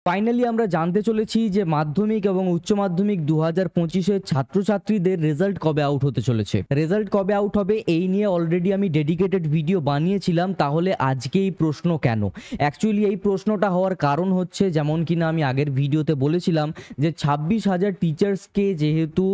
Finally আমরা জানতে চলেছি যে মাধ্যমিক এবং উচ্চ মাধ্যমিক 2025-এর ছাত্রছাত্রীদের রেজাল্ট কবে আউট হতে চলেছে। রেজাল্ট কবে আউট হবে এই নিয়ে অলরেডি আমি ডেডিকেটেড ভিডিও বানিয়েছিলাম। তাহলে আজকে এই প্রশ্ন কেন? অ্যাকচুয়ালি এই প্রশ্নটা হওয়ার কারণ হচ্ছে, যেমন কিনা আমি আগের ভিডিওতে বলেছিলাম যে 26,000 টিচার্সকে যেহেতু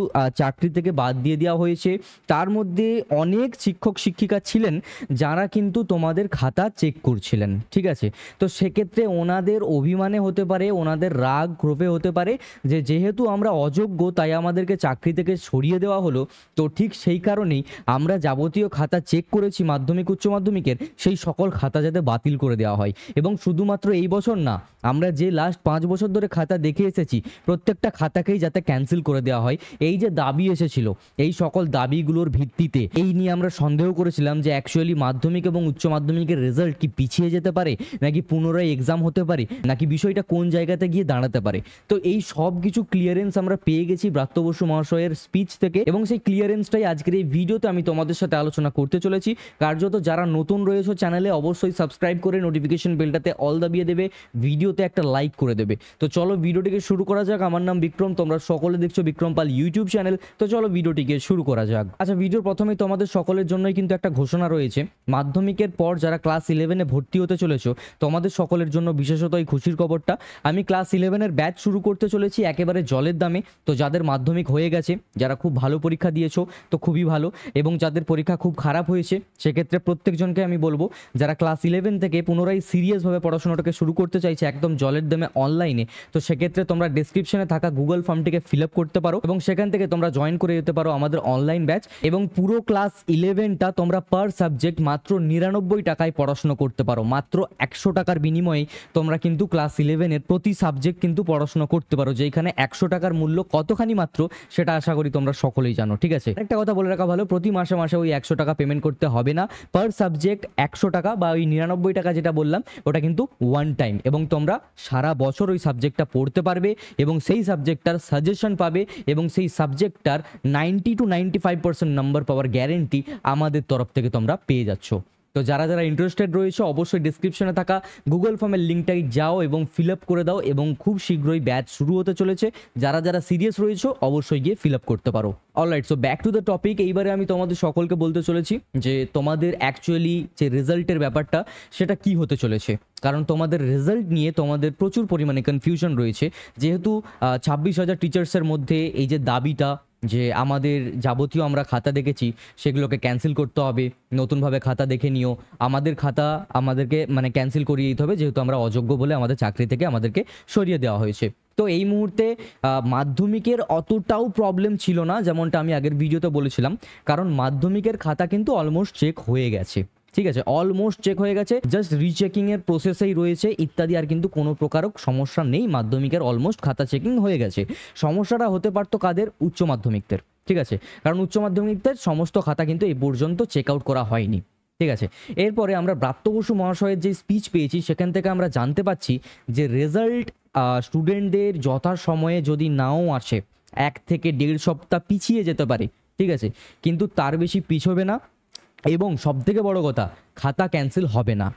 চাকরি থেকে বাদ দিয়ে দেওয়া হয়েছে, তার মধ্যে অনেক শিক্ষক শিক্ষিকা ছিলেন যারা কিন্তু তোমাদের খাতা চেক করছিলেন। ঠিক আছে, তো সেক্ষেত্রে ওনাদের অভিমানে হতে পারে, ওনাদের রাগ ক্ষোভে হতে পারে যে যেহেতু আমরা অযোগ্য তাই আমাদেরকে চাকরি থেকে সরিয়ে দেওয়া হলো। তো ঠিক সেই কারণেই আমরা যাবতীয় খাতা চেক করেছি মাধ্যমিক উচ্চ মাধ্যমিকের, সেই সকল খাতা যাতে বাতিল করে দেওয়া হয়। এবং শুধুমাত্র এই বছর না, আমরা যে লাস্ট 5 বছর ধরে খাতা দেখে এসেছি প্রত্যেকটা খাতাকেই যাতে ক্যান্সেল করে দেওয়া হয়। এই যে দাবি এসেছিল, এই সকল দাবিগুলোর ভিত্তিতে এই নিয়ে আমরা সন্দেহ করেছিলাম যে অ্যাকচুয়ালি মাধ্যমিক এবং উচ্চ মাধ্যমিকের রেজাল্ট কি পিছিয়ে যেতে পারে, নাকি পুনরায় এক্সাম হতে পারে, নাকি বিষয়টা কোন জায়গাতে গিয়ে দাঁড়াতে পারে। তো এই সব কিছু ক্লিয়ারেন্স আমরা পেয়ে গেছি ব্রাত্য বসু মহাশয়ের স্পিচ থেকে, এবং সেই ক্লিয়ারেন্সটাই আজকের এই ভিডিওতে আমি তোমাদের সাথে আলোচনা করতে চলেছি। কার্যত যারা নতুন রয়েছে চ্যানেলে অবশ্যই সাবস্ক্রাইব করে নোটিফিকেশন বেলটাতে অল দাবিয়ে দেবে, ভিডিওতে একটা লাইক করে দেবে। তো চলো ভিডিওটিকে শুরু করা যাক। আমার নাম বিক্রম, তোমরা সকলে দেখছো বিক্রম পাল ইউটিউব চ্যানেল। তো চলো ভিডিওটিকে শুরু করা যাক। আচ্ছা, ভিডিওর প্রথমেই তোমাদের সকলের জন্যই কিন্তু একটা ঘোষণা রয়েছে। মাধ্যমিকের পর যারা ক্লাস 11-এ ভর্তি হতে চলেছো, তোমাদের সকলের জন্য বিশেষত এই খুশির খবরটা, আমি ক্লাস 11-এর ব্যাচ শুরু করতে চলেছি একেবারে জলের দামে। তো যাদের মাধ্যমিক হয়ে গেছে, যারা খুব ভালো পরীক্ষা দিয়েছো তো খুবই ভালো, এবং যাদের পরীক্ষা খুব খারাপ হয়েছে সেক্ষেত্রে প্রত্যেকজনকে আমি বলবো, যারা ক্লাস 11 থেকে পুনরায় সিরিয়াসভাবে পড়াশোনাটাকে শুরু করতে চাইছে একদম জলের দামে অনলাইনে, তো সেক্ষেত্রে তোমরা ডেসক্রিপশনে থাকা গুগল ফর্মটিকে ফিল আপ করতে পারো এবং সেখান থেকে তোমরা জয়েন করে যেতে পারো আমাদের অনলাইন ব্যাচ। এবং পুরো ক্লাস 11টা তোমরা পার সাবজেক্ট মাত্র 99 টাকায় পড়াশোনা করতে পারো। মাত্র 100 টাকার বিনিময়ে তোমরা কিন্তু ক্লাস 11-এর প্রতি সাবজেক্ট কিন্তু পড়াশোনা করতে পারো, যেখানে 100 টাকার মূল্য কতখানি মাত্র সেটা আশা করি তোমরা সকলেই জানো। ঠিক আছে, একটা কথা বলে রাখা ভালো, প্রতি মাসে মাসে ওই 100 টাকা পেমেন্ট করতে হবে না। পার সাবজেক্ট 100 টাকা বা ওই 99 টাকা যেটা বললাম ওটা কিন্তু ওয়ান টাইম, এবং তোমরা সারা বছর ওই সাবজেক্টটা পড়তে পারবে এবং সেই সাবজেক্টটার সাজেশন পাবে, এবং সেই সাবজেক্টটার 90 to 95% নাম্বার পাওয়ার গ্যারেন্টি আমাদের তরফ থেকে তোমরা পেয়ে যাচ্ছ। তো যারা যারা ইন্টারেস্টেড রয়েছে অবশ্যই ডিসক্রিপশনে থাকা গুগল ফর্মের লিঙ্কটাই যাও এবং ফিল আপ করে দাও, এবং খুব শীঘ্রই ব্যাচ শুরু হতে চলেছে। যারা যারা সিরিয়াস রয়েছে অবশ্যই গিয়ে ফিল আপ করতে পারো। Alright, so back to the topic. এইবারে আমি তোমাদের সকলকে বলতে চলেছি যে তোমাদের অ্যাকচুয়ালি যে রেজাল্টের ব্যাপারটা সেটা কি হতে চলেছে, কারণ তোমাদের রেজাল্ট নিয়ে তোমাদের প্রচুর পরিমাণে কনফিউশন রয়েছে। যেহেতু 26,000 টিচার্সের মধ্যে এই যে দাবিটা যে আমাদের যাবতীয় আমরা খাতা দেখেছি সেগুলোকে ক্যান্সেল করতে হবে, নতুনভাবে খাতা দেখে নিও, আমাদের খাতা আমাদেরকে মানে ক্যান্সেল করিয়ে দিতে হবে যেহেতু আমরা অযোগ্য বলে আমাদের চাকরি থেকে আমাদেরকে সরিয়ে দেওয়া হয়েছে। তো এই মুহূর্তে মাধ্যমিকের অতটাও প্রবলেম ছিল না, যেমনটা আমি আগের ভিডিওতে বলেছিলাম, কারণ মাধ্যমিকের খাতা কিন্তু অলমোস্ট চেক হয়ে গেছে। ঠিক আছে, অলমোস্ট চেক হয়ে গেছে, জাস্ট রিচেকিং এর প্রসেসেই রয়েছে ইত্যাদি, আর কিন্তু কোনো প্রকারও সমস্যা নেই। মাধ্যমিকের অলমোস্ট খাতা চেকিং হয়ে গেছে। সমস্যাটা হতে পারতো কাদের? উচ্চ মাধ্যমিকদের। ঠিক আছে, কারণ উচ্চ মাধ্যমিকদের সমস্ত খাতা কিন্তু এই পর্যন্ত চেক আউট করা হয়নি। ঠিক আছে, এরপরে আমরা ব্রাত্য বসু মহাশয়ের যে স্পিচ পেয়েছি সেখান থেকে আমরা জানতে পাচ্ছি যে রেজাল্ট স্টুডেন্টদের যথাসময়ে যদি নাও আসে 1 থেকে 1.5 সপ্তাহ পিছিয়ে যেতে পারে। ঠিক আছে, কিন্তু তার বেশি পিছবে না, এবং সবথেকে বড় কথা, খাতা ক্যান্সেল হবে না।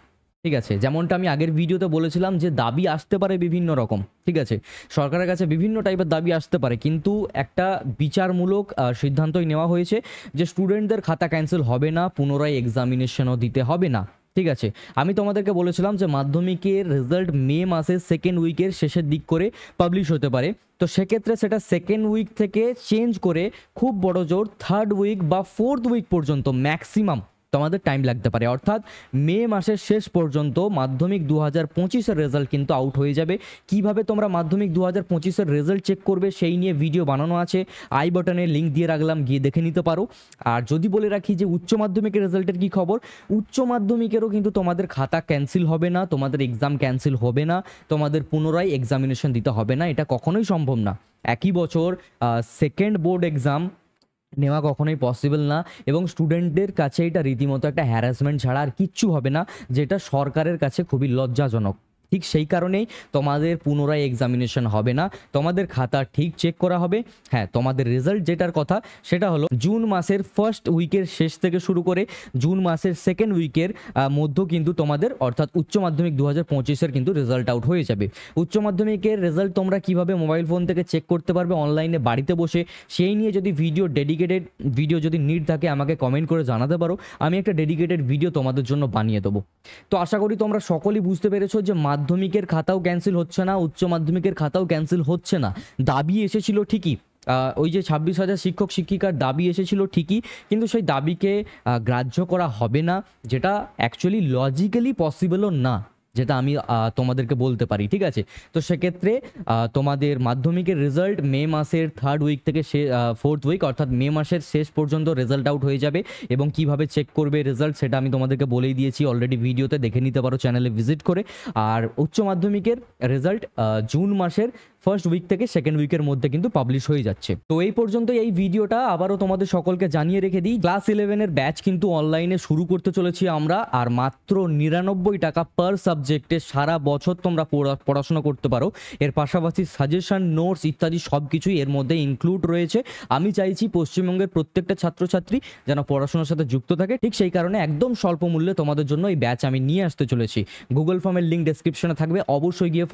ঠিক আছে, যেমনটা আমি আগের ভিডিওতে বলেছিলাম যে দাবি আসতে পারে বিভিন্ন রকম। ঠিক আছে, সরকারের কাছে বিভিন্ন টাইপের দাবি আসতে পারে, কিন্তু একটা বিচারমূলক সিদ্ধান্তই নেওয়া হয়েছে যে স্টুডেন্টদের খাতা ক্যান্সেল হবে না, পুনরায় এক্সামিনেশনও দিতে হবে না। ঠিক আছে, আমি তোমাদেরকে বলেছিলাম যে মাধ্যমিকের রেজাল্ট মে মাসের সেকেন্ড উইকের শেষের দিক করে পাবলিশ হতে পারে। তো সেক্ষেত্রে সেটা সেকেন্ড উইক থেকে চেঞ্জ করে খুব বড় জোর 3rd উইক বা 4th উইক পর্যন্ত ম্যাক্সিমাম তোমাদের টাইম লাগতে পারে। অর্থাৎ মে মাসের শেষ পর্যন্ত মাধ্যমিক 2025-এর রেজাল্ট কিন্তু আউট হয়ে যাবে। কিভাবে তোমরা মাধ্যমিক 2025-এর রেজাল্ট চেক করবে সেই নিয়ে ভিডিও বানানো আছে, আই বাটনে লিঙ্ক দিয়ে রাখলাম, গিয়ে দেখে নিতে পারো। আর যদি বলে রাখি যে উচ্চ মাধ্যমিকের রেজাল্টের কী খবর, উচ্চ মাধ্যমিকেরও কিন্তু তোমাদের খাতা ক্যান্সেল হবে না, তোমাদের এক্সাম ক্যান্সেল হবে না, তোমাদের পুনরায় এক্সামিনেশন দিতে হবে না, এটা কখনোই সম্ভব না। একই বছর সেকেন্ড বোর্ড এক্সাম নেওয়া কখনোই পসিবল না, এবং স্টুডেন্টদের কাছে এটা রীতিমতো একটা হ্যারাসমেন্ট ছাড়া আর কিচ্ছু হবে না, যেটা সরকারের কাছে খুবই লজ্জাজনক। ঠিক সেই কারণেই তোমাদের পুনরায় এক্সামিনেশন হবে না, তোমাদের খাতা ঠিক চেক করা হবে। হ্যাঁ, তোমাদের রেজাল্ট যেটার কথা সেটা হলো জুন মাসের ফার্স্ট উইকের শেষ থেকে শুরু করে জুন মাসের সেকেন্ড উইকের মধ্যে কিন্তু তোমাদের অর্থাৎ উচ্চ মাধ্যমিক 2025-এর কিন্তু রেজাল্ট আউট হয়ে যাবে। উচ্চ মাধ্যমিকের রেজাল্ট তোমরা কিভাবে মোবাইল ফোন থেকে চেক করতে পারবে অনলাইনে বাড়িতে বসে, সেই নিয়ে যদি ডেডিকেটেড ভিডিও যদি নিড থাকে আমাকে কমেন্ট করে জানাতে পারো, আমি একটা ডেডিকেটেড ভিডিও তোমাদের জন্য বানিয়ে দেবো। তো আশা করি তোমরা সকলেই বুঝতে পেরেছো যে মাধ্যমিকের খাতাও ক্যান্সেল হচ্ছে না, উচ্চ মাধ্যমিকের খাতাও ক্যান্সেল হচ্ছে না। দাবি এসেছিল ঠিকই, ওই যে 26,000 শিক্ষক শিক্ষিকার দাবি এসেছিল ঠিকই, কিন্তু সেই দাবিকে গ্রাহ্য করা হবে না, যেটা অ্যাকচুয়ালি লজিক্যালি পসিবলও না, যেটা আমি তোমাদেরকে বলতে পারি। ঠিক আছে, তো সেক্ষেত্রে তোমাদের মাধ্যমিকের রেজাল্ট মে মাসের থার্ড উইক থেকে ফোর্থ উইক অর্থাৎ মে মাসের শেষ পর্যন্ত রেজাল্ট আউট হয়ে যাবে। এবং কিভাবে চেক করবে রেজাল্ট সেটা আমি তোমাদেরকে বলেই দিয়েছি অলরেডি, ভিডিওতে দেখে নিতে পারো চ্যানেলে ভিজিট করে। আর উচ্চ মাধ্যমিকের রেজাল্ট জুন মাসের ফার্স্ট উইক থেকে সেকেন্ড উইকের মধ্যে কিন্তু পাবলিশ হয়ে যাচ্ছে। তো এই পর্যন্ত এই ভিডিওটা আবারও তোমাদের সকলকে জানিয়ে রেখে দিই, ক্লাস 11-এর ব্যাচ কিন্তু অনলাইনে শুরু করতে চলেছি আমরা, আর মাত্র 99 টাকা পার সাবজেক্টে সারা বছর তোমরা পড়াশোনা করতে পারো। এর পাশাপাশি সাজেশন, নোটস ইত্যাদি সব কিছুই এর মধ্যে ইনক্লুড রয়েছে। আমি চাইছি পশ্চিমবঙ্গের প্রত্যেকটা ছাত্রছাত্রী যেন পড়াশোনার সাথে যুক্ত থাকে, ঠিক সেই কারণে একদম স্বল্প মূল্যে তোমাদের জন্য এই ব্যাচ আমি নিয়ে আসতে চলেছি। গুগল ফর্মের লিঙ্ক ডেসক্রিপশনে থাকবে, অবশ্যই গিয়ে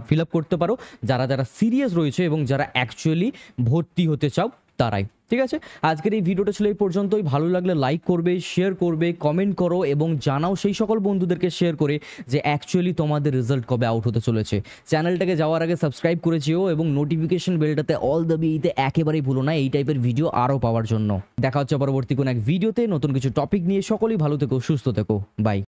ফিল আপ করতে পারো যারা সিরিয়াস রয়েছে এবং যারা অ্যাকচুয়ালি ভর্তি হতে চাও তারাই। ঠিক আছে, আজকের এই ভিডিওটা ছিল এই পর্যন্তই। ভালো লাগলে লাইক করবে, শেয়ার করবে, কমেন্ট করো এবং জানাও সেই সকল বন্ধুদেরকে শেয়ার করে যে অ্যাকচুয়ালি তোমাদের রেজাল্ট কবে আউট হতে চলেছে। চ্যানেলটাকে যাওয়ার আগে সাবস্ক্রাইব করেছিও এবং নোটিফিকেশন বেলটাতে অল দাবিয়ে একেবারেই ভুলো না এই টাইপের ভিডিও আরও পাওয়ার জন্য। দেখা হচ্ছে পরবর্তী কোনো এক ভিডিওতে নতুন কিছু টপিক নিয়ে। সকলেই ভালো থেকো, সুস্থ থেকো, বাই।